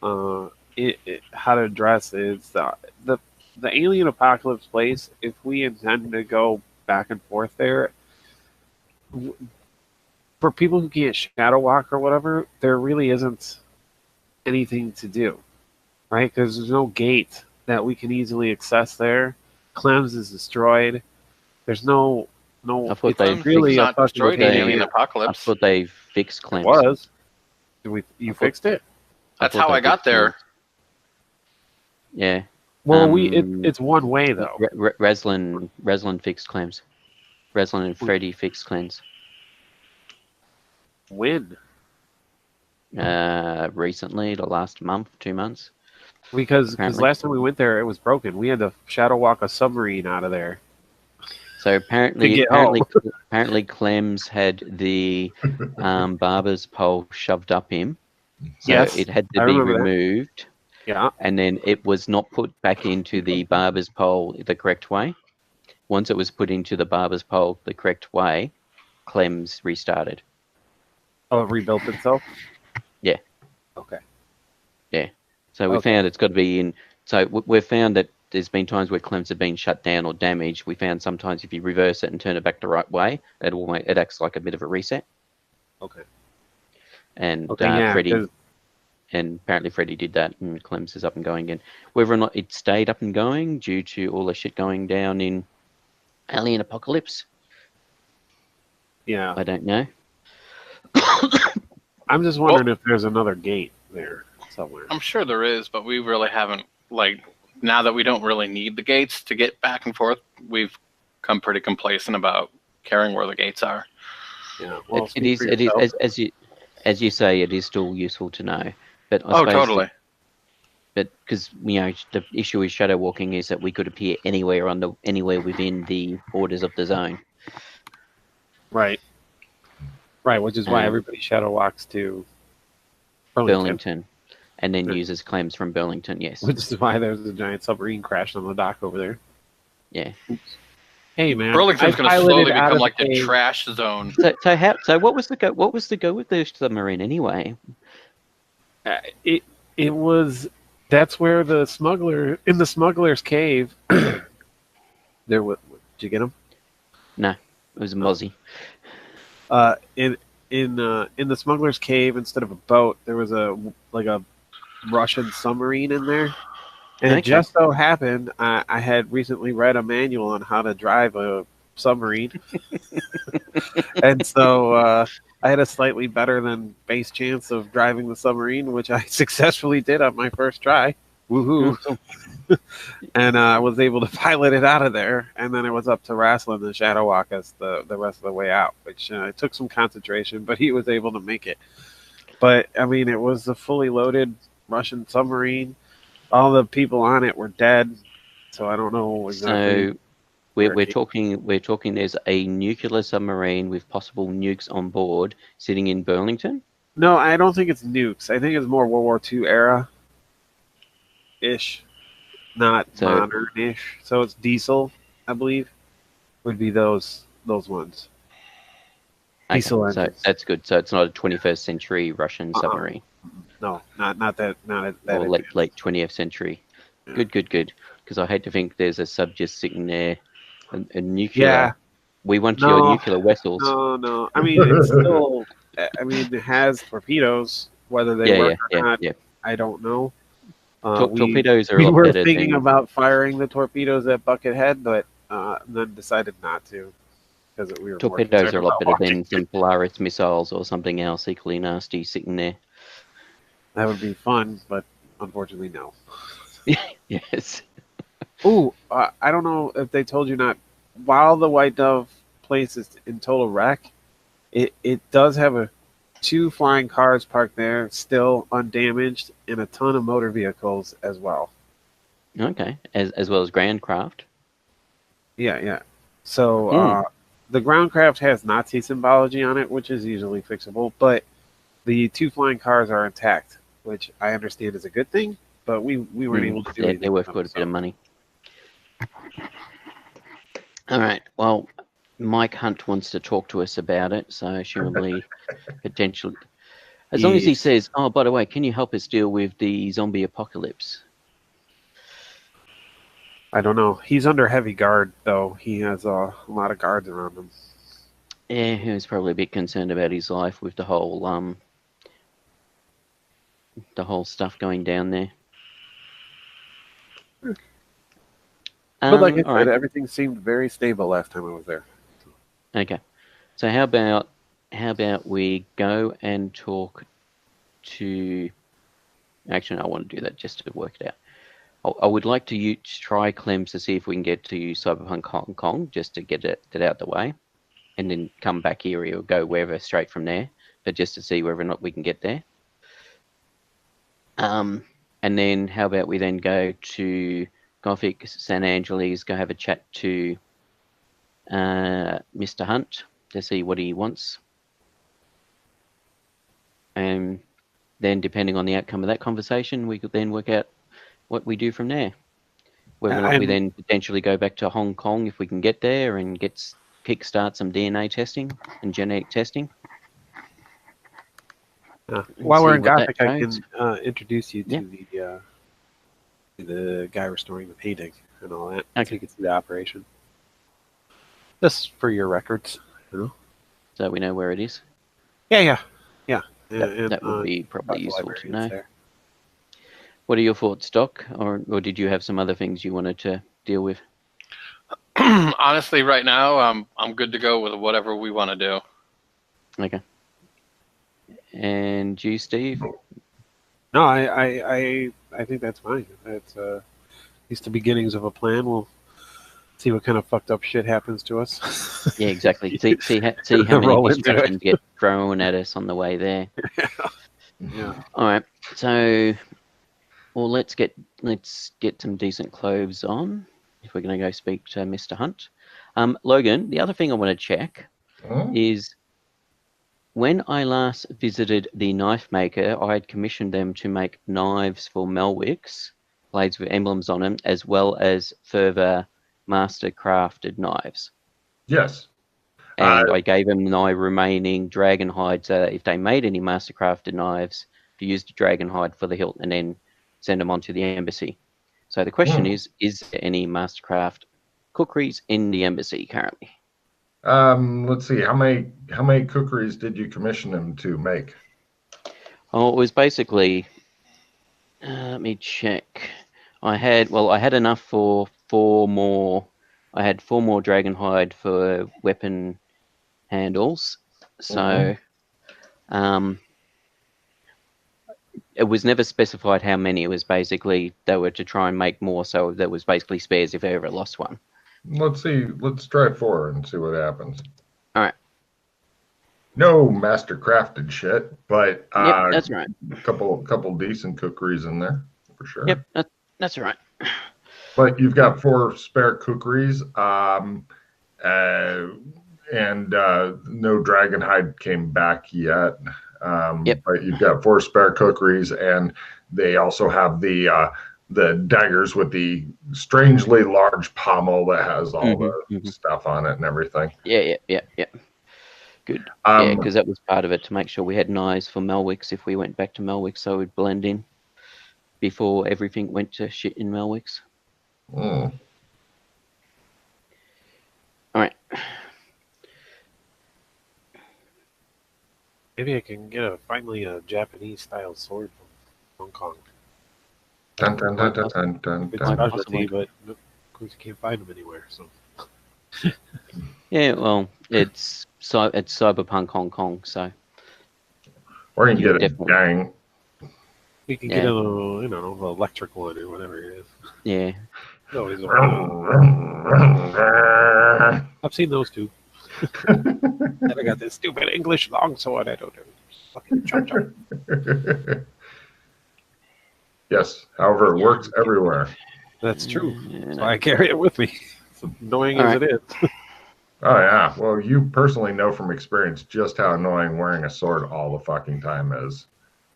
S2: how to address, is the alien apocalypse place. If we intend to go back and forth there, for people who can't shadow walk or whatever, there really isn't anything to do, right? Because there's no gate that we can easily access there. Clems is destroyed. There's no.
S3: I thought
S2: It's
S3: they
S2: really
S4: not
S2: a fucking
S4: destroyed in
S2: pain in
S4: Alien
S2: the-
S3: I
S4: Apocalypse.
S3: thought they fixed
S2: It
S3: Clems.
S2: was. You
S3: thought-
S2: fixed it?
S4: That's
S3: thought
S4: how
S3: they
S4: I got
S3: fixed
S4: there.
S3: Clems. Yeah.
S2: Well, it's one way though.
S3: Reslin fixed Clems. Reslin and Freddy fixed Clems.
S2: When?
S3: Recently, the last month, 2 months.
S2: Because
S3: Apparently.
S2: last time we went there, it was broken. We had to shadow walk a submarine out of there.
S3: So apparently,
S2: get
S3: apparently Clems had the barber's pole shoved up him. So
S2: Yes,
S3: it had to
S2: I
S3: be
S2: remember that.
S3: removed,
S2: Yeah.
S3: and then it was not put back into the barber's pole the correct way. Once it was put into the barber's pole the correct way, Clems restarted.
S2: Oh, it rebuilt itself?
S3: Yeah.
S2: Okay.
S3: So we
S2: Okay.
S3: found it's got to be in. So we've found that there's been times where Clems have been shut down or damaged. We found sometimes if you reverse it and turn it back the right way, it acts like a bit of a reset.
S2: Okay.
S3: And
S2: Okay, yeah,
S3: Freddy,
S2: 'cause-
S3: and apparently Freddy did that, and Clems is up and going again. Whether or not it stayed up and going due to all the shit going down in Alien Apocalypse,
S2: Yeah.
S3: I don't know.
S2: I'm just wondering if there's another gate there somewhere.
S4: I'm sure there is, but we really haven't, like, now that we don't really need the gates to get back and forth, we've come pretty complacent about caring where the gates are.
S2: Yeah, well,
S3: It is as you say, it is still useful to know. But I suppose
S4: Totally.
S3: But because the issue with shadow walking is that we could appear anywhere anywhere within the borders of the zone.
S2: Right. Right, which is why everybody shadow walks to
S3: Burlington, and then uses claims from Burlington. Yes.
S2: Which is why there's a giant submarine crashed on the dock over there.
S3: Yeah.
S2: Oops. Hey man,
S4: Burlington's going to slowly become like the trash zone.
S3: So what was the go with the submarine anyway?
S2: It was. That's where the smuggler in the smuggler's cave. There was. Did you get him?
S3: No, it was a mozzie.
S2: In the smuggler's cave, instead of a boat, there was a Russian submarine in there. And it just so happened I had recently read a manual on how to drive a submarine. And so I had a slightly better than base chance of driving the submarine, which I successfully did on my first try. Woohoo! And I was able to pilot it out of there, and then it was up to Rasslin and Shadow walk us the rest of the way out, which it took some concentration, but he was able to make it. But I mean, it was a fully loaded Russian submarine. All the people on it were dead, so I don't know exactly.
S3: So we're talking. There's a nuclear submarine with possible nukes on board sitting in Burlington.
S2: No, I don't think it's nukes. I think it's more World War II era ish, not modern-ish. So it's diesel, I believe, would be those ones. Diesel engines. So
S3: that's good. So it's not a 21st century Russian submarine.
S2: No, not that.
S3: Or late 20th century. Yeah. Good. Because I hate to think there's a sub just sitting there, a nuclear. Yeah. We want your nuclear vessels.
S2: No. I mean, it's still. I mean, it has torpedoes. Whether they work or not, I don't know.
S3: Torpedoes are.
S2: We were thinking about firing the torpedoes at Buckethead, but then decided not to because we were.
S3: Torpedoes are a lot better than some Polaris missiles or something else equally nasty sitting there.
S2: That would be fun, but unfortunately, no.
S3: Yes.
S2: Ooh, I don't know if they told you not. While the White Dove place is in total wreck, it does have 2 flying cars parked there, still undamaged, and a ton of motor vehicles as well.
S3: Okay, as well as Groundcraft.
S2: Yeah. So the Groundcraft has Nazi symbology on it, which is usually fixable, but the 2 flying cars are intact, which I understand is a good thing, but we weren't able to do anything.
S3: They're worth quite a bit of money. All right. Well, Mike Hunt wants to talk to us about it, so assumably, potentially, as long as he says, "Oh, by the way, can you help us deal with the zombie apocalypse?"
S2: I don't know. He's under heavy guard, though. He has a lot of guards around him.
S3: Yeah, he was probably a bit concerned about his life with the whole stuff going down there.
S2: But like I said, everything seemed very stable last time I was there.
S3: Okay, so how about we go and talk to? Actually, I want to do that just to work it out. I would like to try Clems to see if we can get to Cyberpunk Hong Kong just to get it out the way, and then come back here or go wherever straight from there, but just to see whether or not we can get there. And then how about we then go to Gothic San Angeles, go have a chat to Mr. Hunt to see what he wants. And then depending on the outcome of that conversation, we could then work out what we do from there. Whether or not we then potentially go back to Hong Kong if we can get there and kickstart some DNA testing and genetic testing.
S2: While we're in Gothic, I can introduce you to the guy restoring the painting and all that.
S3: Okay.
S2: So you can see the operation. Just for your records,
S3: So we know where it is.
S2: Yeah.
S3: That would be probably useful to know. There. What are your thoughts, Doc? Or did you have some other things you wanted to deal with?
S4: Honestly, right now, I'm good to go with whatever we want to do.
S3: Okay. And you, Steve?
S2: No, I think that's fine. That's at least the beginnings of a plan. We'll see what kind of fucked up shit happens to us.
S3: Yeah, exactly. See how many
S2: Roll into it.
S3: distractions get thrown at us on the way there.
S2: Yeah.
S3: All right. So, well, let's get some decent clothes on if we're going to go speak to Mr. Hunt. Logan, the other thing I want to check is when I last visited the knife maker, I had commissioned them to make knives for Melwicks, blades with emblems on them, as well as further master crafted knives.
S1: Yes.
S3: And I gave them my remaining dragon hide so that if they made any master crafted knives, to use the dragon hide for the hilt and then send them on to the embassy. So the question is there any mastercraft cookeries in the embassy currently?
S1: Let's see. How many cookeries did you commission him to make?
S3: Oh, it was basically. Let me check. I had enough for 4 more. I had 4 more dragon hide for weapon handles. So, it was never specified how many. It was basically they were to try and make more, so there was basically spares if I ever lost one.
S1: Let's see. Let's try 4 and see what happens.
S3: All right.
S1: No master crafted shit, but
S3: Yep, that's right.
S1: Couple decent cookeries in there for sure.
S3: Yep, that's right.
S1: But you've got 4 spare cookeries, and no dragon hide came back yet.
S3: Yep.
S1: But you've got 4 spare cookeries, and they also have the daggers with the strangely large pommel that has all the stuff on it and everything.
S3: Yeah. Good. Yeah, because that was part of it to make sure we had knives for Melwicks if we went back to Melwicks, so we'd blend in before everything went to shit in Melwicks. All right.
S2: Maybe I can get finally a Japanese style sword from Hong Kong.
S1: Dun, dun, dun, dun, dun, dun,
S2: It's
S1: dun.
S2: specialty, but of course you can't find them anywhere. So.
S3: Yeah, well, it's Cyberpunk Hong Kong, so.
S1: Or you can get a
S3: definitely.
S1: gang.
S2: You can get a little, the electric one or whatever it is.
S3: Yeah.
S2: Always I've seen those too. And I got this stupid English longsword. I don't know. Fucking chop.
S1: Yes, however, it works everywhere.
S2: That's true. So I carry it with me. As annoying as it is.
S1: Oh, yeah. Well, you personally know from experience just how annoying wearing a sword all the fucking time is.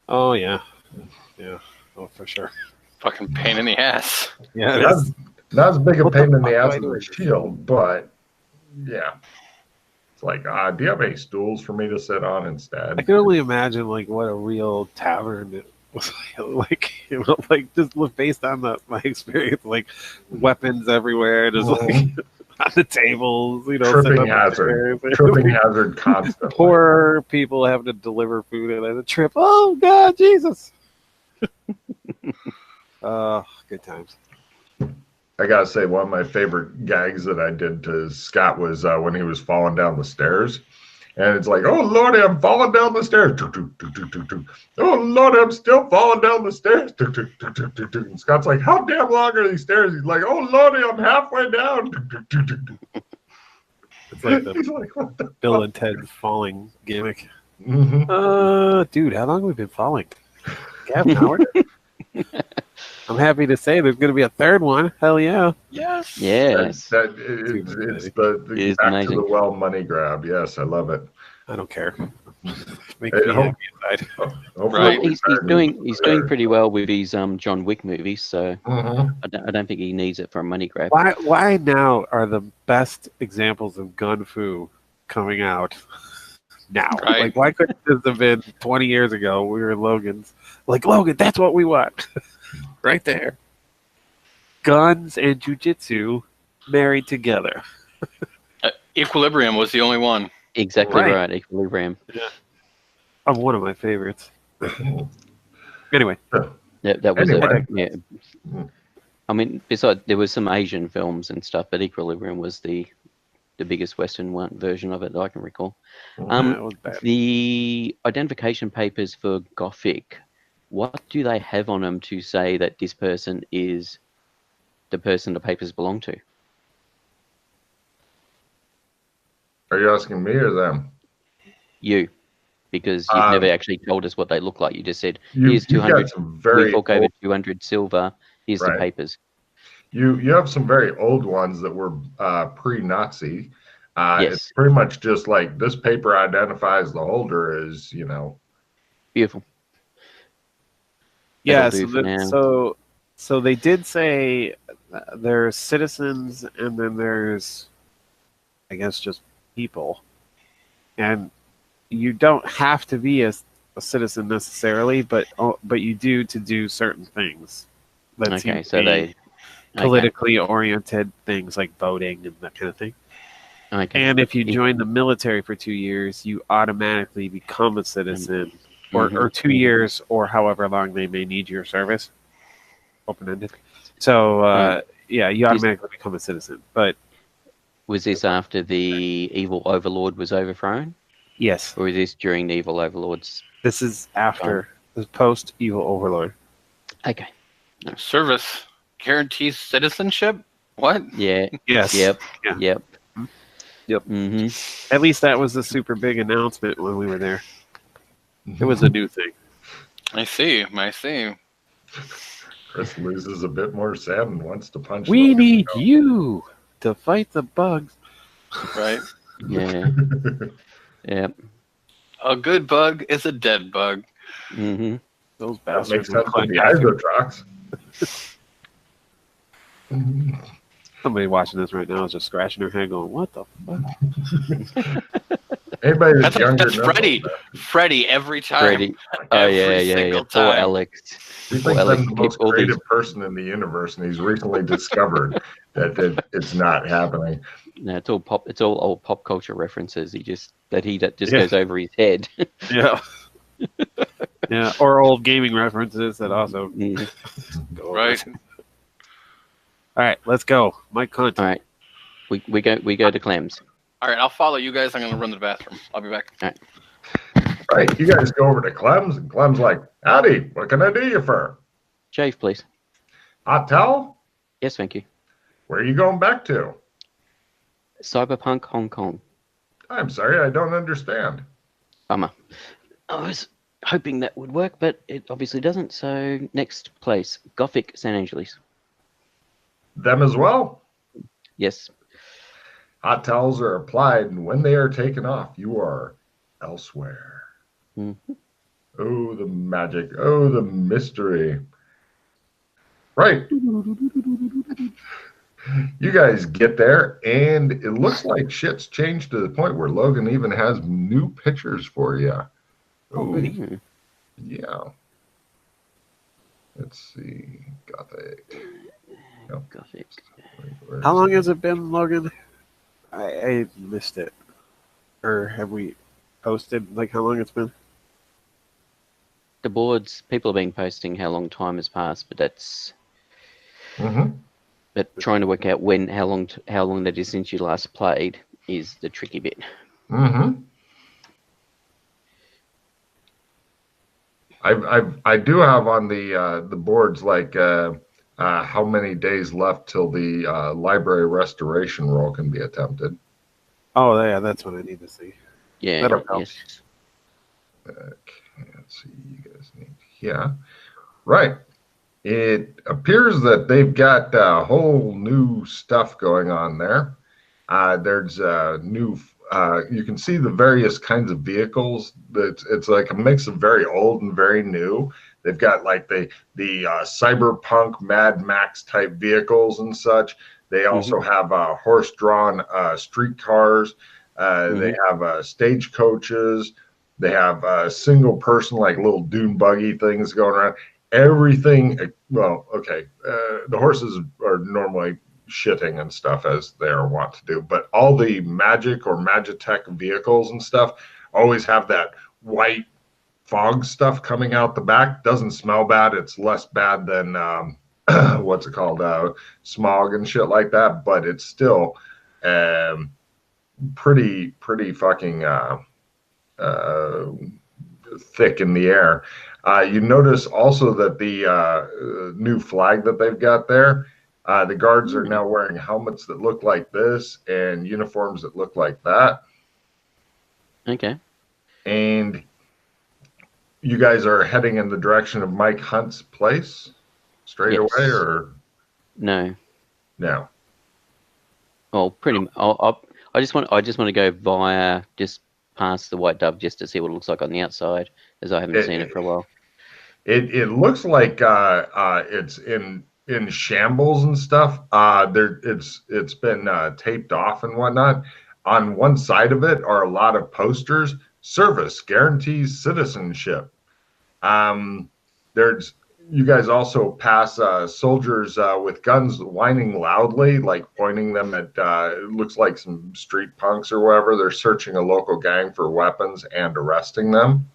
S2: Oh, yeah. Yeah. Oh, for sure.
S4: Fucking pain in the ass.
S2: Yeah,
S1: not as big a pain in the ass as a shield, but yeah. It's like, do you have any stools for me to sit on instead?
S2: I can only imagine like what a real tavern was like, just look based on my experience, like weapons everywhere, just like on the tables,
S1: tripping hazard constantly.
S2: Poor people having to deliver food and a trip. Oh God, Jesus! Good times.
S1: I gotta say, one of my favorite gags that I did to Scott was when he was falling down the stairs. And it's like, oh, Lordy, I'm falling down the stairs. Oh, Lordy, I'm still falling down the stairs. And Scott's like, how damn long are these stairs? He's like, oh, Lordy, I'm halfway down.
S2: It's like the Bill and Ted's falling gimmick.
S1: Mm-hmm.
S2: Dude, how long have we been falling? Half an hour? I'm happy to say there's going to be a 3rd one. Hell yeah.
S4: Yes.
S1: It's the back to the well money grab. Yes, I love it.
S2: I don't care. Make me happy inside.
S3: Right. He's doing pretty well with his John Wick movies, so I don't think he needs it for a money grab.
S2: Why now are the best examples of gun fu coming out now?
S4: Right.
S2: Like, why couldn't this have been 20 years ago? We were Logan's. Like, Logan, that's what we want. Right there. Guns and jujitsu married together.
S4: Equilibrium was the only one.
S3: Exactly right. Equilibrium.
S2: Yeah. One of my favorites. Anyway.
S3: That was I mean, besides, there was some Asian films and stuff, but Equilibrium was the the biggest Western one version of it that I can recall.
S2: It was bad.
S3: The identification papers for Gothic, what do they have on them to say that this person is the person the papers belong to?
S1: Are you asking me or them?
S3: You, because you've never actually told us what they look like. You just said, here's
S1: You've
S3: 200,
S1: got some very
S3: we fork over
S1: old,
S3: 200 silver, here's the
S1: right.
S3: papers.
S1: You have some very old ones that were pre-Nazi.
S3: Yes.
S1: It's pretty much just like this paper identifies the holder as, you know.
S3: Beautiful.
S2: Yeah,
S3: That'll do for now.
S2: so they did say there's citizens and then there's, I guess, just people. And you don't have to be a citizen necessarily, but you do to do certain things. That seem
S3: Okay,
S2: to
S3: so
S2: be
S3: they
S2: politically oriented things like voting and that kind of thing.
S3: Okay.
S2: And if you join the military for 2 years, you automatically become a citizen, or 2 years, or however long they may need your service. Open-ended. So, yeah, you automatically become a citizen. But
S3: was this after the evil overlord was overthrown?
S2: yes.
S3: Or is this during the evil overlord's?
S2: This is after the post-evil overlord.
S3: Okay. No.
S4: Service guarantees citizenship? What?
S3: Yeah.
S2: Yes.
S3: Yep.
S2: Yeah.
S3: Yep.
S2: Yep.
S3: Mm-hmm.
S2: At least that was the super big announcement when we were there. It was a new thing.
S4: I see.
S1: Chris loses a bit more sand and wants to punch.
S2: We need you to fight the bugs.
S4: Right?
S3: Yeah. Yep.
S4: A good bug is a dead bug.
S3: Mm-hmm.
S2: Those
S1: That makes
S2: bastards
S1: sense with the Hydrotrox.
S2: Somebody watching this right now is just scratching their head going, what the fuck?
S1: Anybody that's younger
S4: That's Freddy. Freddy every time.
S3: Freddy. Oh, yeah. Poor
S4: time.
S3: Alex.
S1: He thinks I'm the most creative person in the universe, and he's recently discovered that it's not happening.
S3: No, it's all old pop culture references. He just goes over his head.
S2: Yeah. Yeah, or old gaming references that also
S3: Mm-hmm.
S2: go
S4: Right.
S2: All right, let's go. Mike Cunt.
S3: All right. We go to Clems.
S4: All right, I'll follow you guys. I'm going to run to the bathroom. I'll be back.
S3: All right.
S1: Right, you guys go over to Clem's, and Clem's like, howdy, what can I do you for?
S3: Shave, please.
S1: Hot towel?
S3: Yes, thank you.
S1: Where are you going back to?
S3: Cyberpunk Hong Kong.
S1: I'm sorry, I don't understand.
S3: Bummer. I was hoping that would work, but it obviously doesn't. So next place, Gothic San Angeles.
S1: Them as well?
S3: Yes.
S1: Hot towels are applied, and when they are taken off, you are elsewhere.
S3: Mm-hmm.
S1: Oh, the magic. Oh, the mystery. Right. You guys get there, and it looks like shit's changed to the point where Logan even has new pictures for you. Oh,
S3: Mm-hmm.
S1: yeah. Let's see. Gothic. Yep.
S3: Gothic.
S2: How long has it been, Logan? I missed it. Or have we posted, like, how long it's been?
S3: The boards, people have been posting how long time has passed, but that's...
S1: Mm-hmm.
S3: But trying to work out how long that is since you last played is the tricky bit.
S1: Mm-hmm. I do have on the boards like how many days left till the library restoration roll can be attempted.
S2: Oh, yeah, that's what I need to see.
S3: Yeah.
S2: That'll help.
S3: Yes.
S1: Okay, let's see. You guys need. Yeah. Right. It appears that they've got whole new stuff going on there. There's new. You can see the various kinds of vehicles. It's like a mix of very old and very new. They've got like the cyberpunk Mad Max type vehicles and such. They also have horse-drawn street cars. They have stagecoaches. They have single person like little dune buggy things going around. Everything, well, okay, the horses are normally shitting and stuff as they are wont to do, but all the magic or magitech vehicles and stuff always have that white fog stuff coming out the back. Doesn't smell bad. It's less bad than, what's it called, smog and shit like that, but it's still pretty fucking thick in the air. You notice also that the new flag that they've got there, the guards are now wearing helmets that look like this and uniforms that look like that.
S3: Okay.
S1: And you guys are heading in the direction of Mike Hunt's place straight away, or
S3: no?
S1: No.
S3: Well, pretty. I just want to go via just past the White Dove just to see what it looks like on the outside, as I haven't seen it for a while.
S1: It looks like it's in shambles and stuff. It's been taped off and whatnot. On one side of it are a lot of posters. Service guarantees citizenship. There's you guys also pass soldiers with guns whining loudly, like pointing them at it looks like some street punks or whatever. They're searching a local gang for weapons and arresting them.